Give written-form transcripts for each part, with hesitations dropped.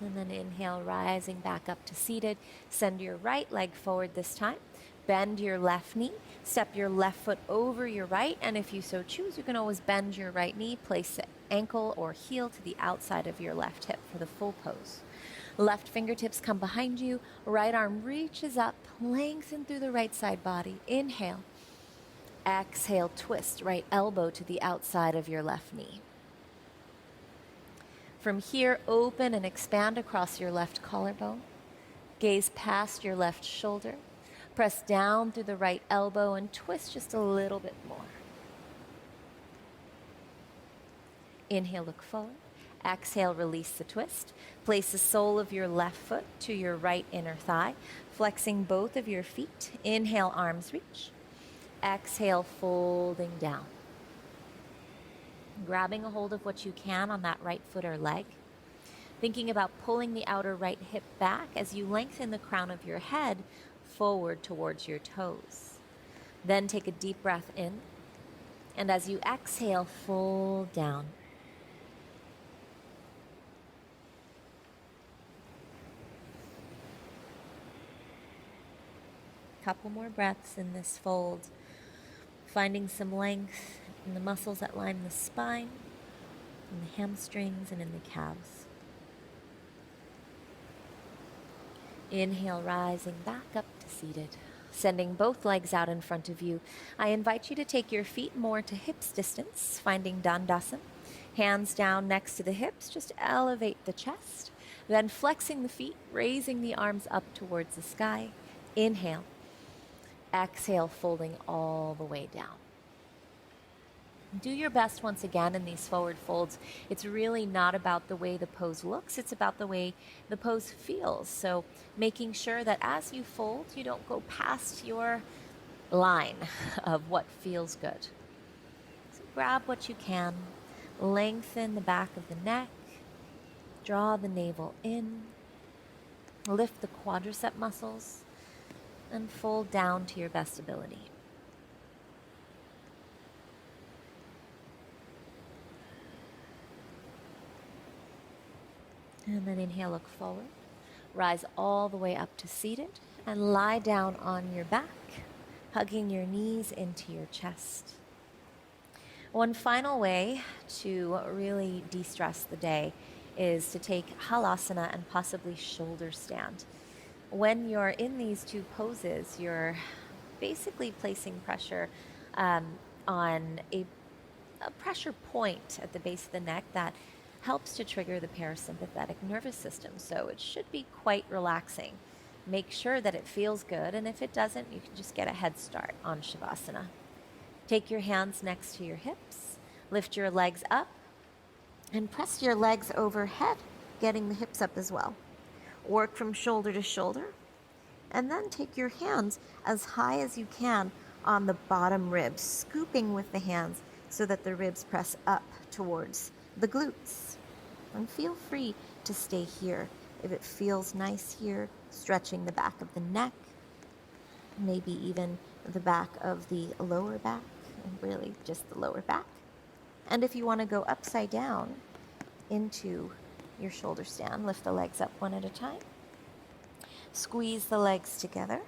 And then inhale, rising back up to seated. Send your right leg forward this time. Bend your left knee. Step your left foot over your right. And if you so choose, you can always bend your right knee. Place the ankle or heel to the outside of your left hip for the full pose. Left fingertips come behind you. Right arm reaches up. Lengthen through the right side body. Inhale. Exhale, twist right elbow to the outside of your left knee. From here, open and expand across your left collarbone. Gaze past your left shoulder. Press down through the right elbow and twist just a little bit more. Inhale, look forward. Exhale, release the twist. Place the sole of your left foot to your right inner thigh, flexing both of your feet. Inhale, arms reach. Exhale, folding down. Grabbing a hold of what you can on that right foot or leg. Thinking about pulling the outer right hip back as you lengthen the crown of your head forward towards your toes. Then take a deep breath in, and as you exhale, fold down. Couple more breaths in this fold, finding some length in the muscles that line the spine, in the hamstrings, and in the calves. Inhale, rising back up to seated. Sending both legs out in front of you, I invite you to take your feet more to hips distance, finding Dandasana. Hands down next to the hips, just elevate the chest. Then flexing the feet, raising the arms up towards the sky. Inhale. Exhale, folding all the way down. Do your best once again in these forward folds. It's really not about the way the pose looks, it's about the way the pose feels. So making sure that as you fold, you don't go past your line of what feels good. So grab what you can, lengthen the back of the neck, draw the navel in, lift the quadricep muscles, and fold down to your best ability. And then inhale, look forward. Rise all the way up to seated and lie down on your back, hugging your knees into your chest. One final way to really de-stress the day is to take halasana and possibly shoulder stand. When you're in these two poses, you're basically placing pressure on a pressure point at the base of the neck that helps to trigger the parasympathetic nervous system. So it should be quite relaxing. Make sure that it feels good, and if it doesn't, you can just get a head start on Shavasana. Take your hands next to your hips, lift your legs up, and press your legs overhead, getting the hips up as well. Work from shoulder to shoulder, and then take your hands as high as you can on the bottom ribs, scooping with the hands so that the ribs press up towards the glutes. And feel free to stay here. If it feels nice here, stretching the back of the neck, maybe even the back of the lower back, and really just the lower back. And if you want to go upside down into your shoulder stand, lift the legs up one at a time. Squeeze the legs together.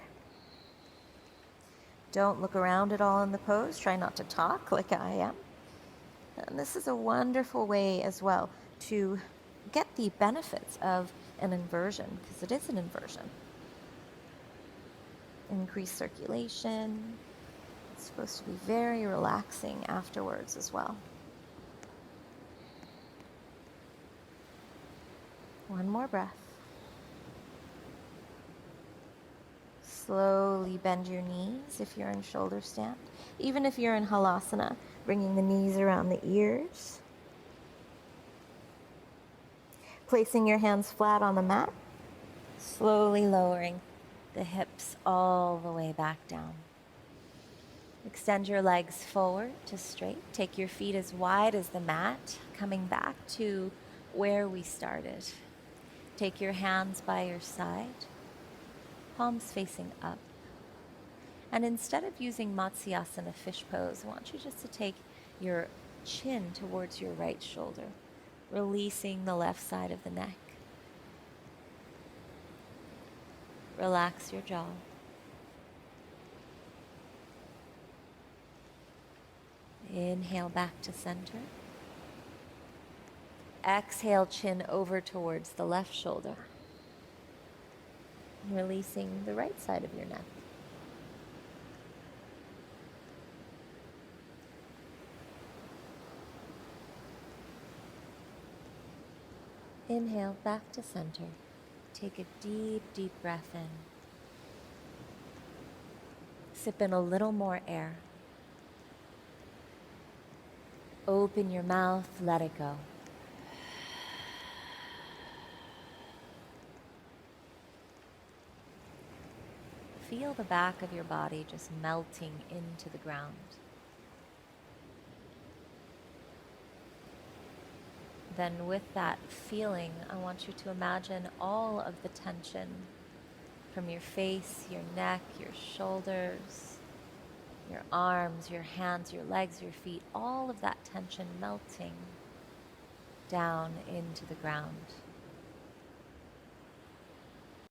Don't look around at all in the pose. Try not to talk like I am. And this is a wonderful way as well to get the benefits of an inversion, because it is an inversion. Increase circulation. It's supposed to be very relaxing afterwards as well. One more breath. Slowly bend your knees if you're in shoulder stand. Even if you're in halasana, bringing the knees around the ears. Placing your hands flat on the mat. Slowly lowering the hips all the way back down. Extend your legs forward to straight. Take your feet as wide as the mat, coming back to where we started. Take your hands by your side, palms facing up. And instead of using Matsyasana fish pose, I want you just to take your chin towards your right shoulder, releasing the left side of the neck. Relax your jaw. Inhale back to center. Exhale, chin over towards the left shoulder. Releasing the right side of your neck. Inhale back to center. Take a deep, deep breath in. Sip in a little more air. Open your mouth, let it go. Feel the back of your body just melting into the ground. Then with that feeling, I want you to imagine all of the tension from your face, your neck, your shoulders, your arms, your hands, your legs, your feet, all of that tension melting down into the ground.